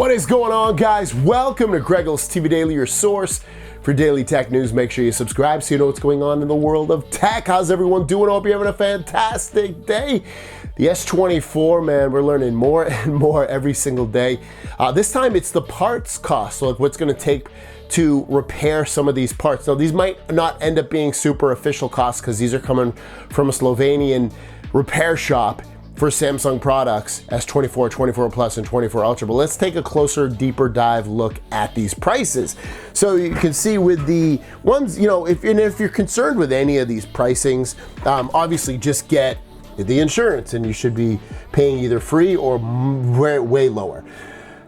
What is going on, guys? Welcome to Greggles TV Daily, your source for daily tech news. Make sure you subscribe so you know what's going on in the world of tech. How's everyone doing? Hope you're having a fantastic day. The S24, man, we're learning more and more every single day. This time it's the parts cost, so like what's going to take to repair some of these parts. Now, these might not end up being super official costs because these are coming from a Slovenian repair shop for Samsung products, S24, 24 Plus, and 24 Ultra. But let's take a closer, deeper dive look at these prices. So you can see with the ones, you know, if you're concerned with any of these pricings, obviously just get the insurance and you should be paying either free or way lower.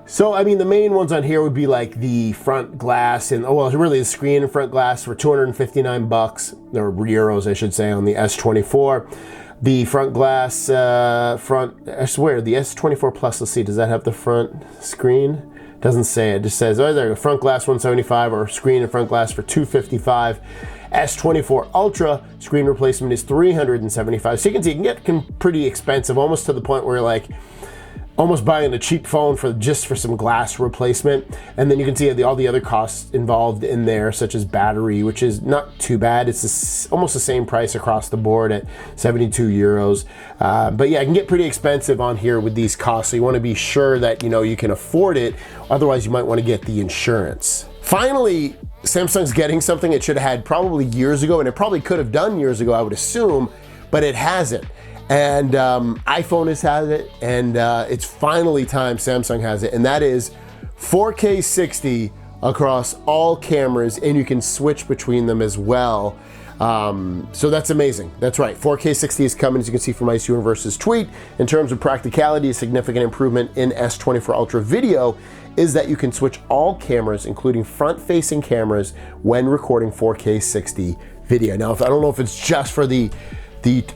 So, I mean, the main ones on here would be like the front glass and, well, really the screen and front glass for 259 bucks, or euros, I should say, on the S24. The front glass, I swear, the S24 Plus, let's see, does that have the front screen? Doesn't say it, just says, oh, there you go, front glass 175, or screen and front glass for 255. S24 Ultra, screen replacement is 375. So you can see it can get pretty expensive, almost to the point where you're like, almost buying a cheap phone for some glass replacement. And then you can see all the other costs involved in there, such as battery, which is not too bad. It's almost the same price across the board at 72 euros. But yeah, it can get pretty expensive on here with these costs. So you want to be sure that you can afford it. Otherwise, you might want to get the insurance. Finally, Samsung's getting something it should have had probably years ago, and it probably could have done years ago, I would assume, but it hasn't. And iPhone has had it, and it's finally time Samsung has it, and that is 4K 60 across all cameras, and you can switch between them as well. So that's amazing. That's right, 4K 60 is coming, as you can see from Ice Universe's tweet. In terms of practicality, a significant improvement in S24 Ultra video is that you can switch all cameras, including front-facing cameras, when recording 4K 60 video. Now, I don't know if it's just for the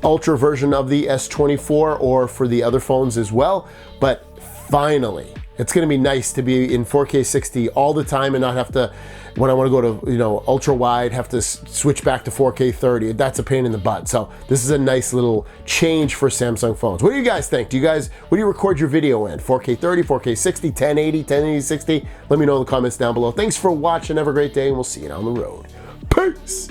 Ultra version of the S24 or for the other phones as well, but finally, it's gonna be nice to be in 4K 60 all the time and not have to, when I wanna go to ultra wide, have to switch back to 4K 30. That's a pain in the butt. So this is a nice little change for Samsung phones. What do you guys think? What do you record your video in? 4K 30, 4K 60, 1080, 1080, 60? Let me know in the comments down below. Thanks for watching, have a great day, and we'll see you down the road. Peace!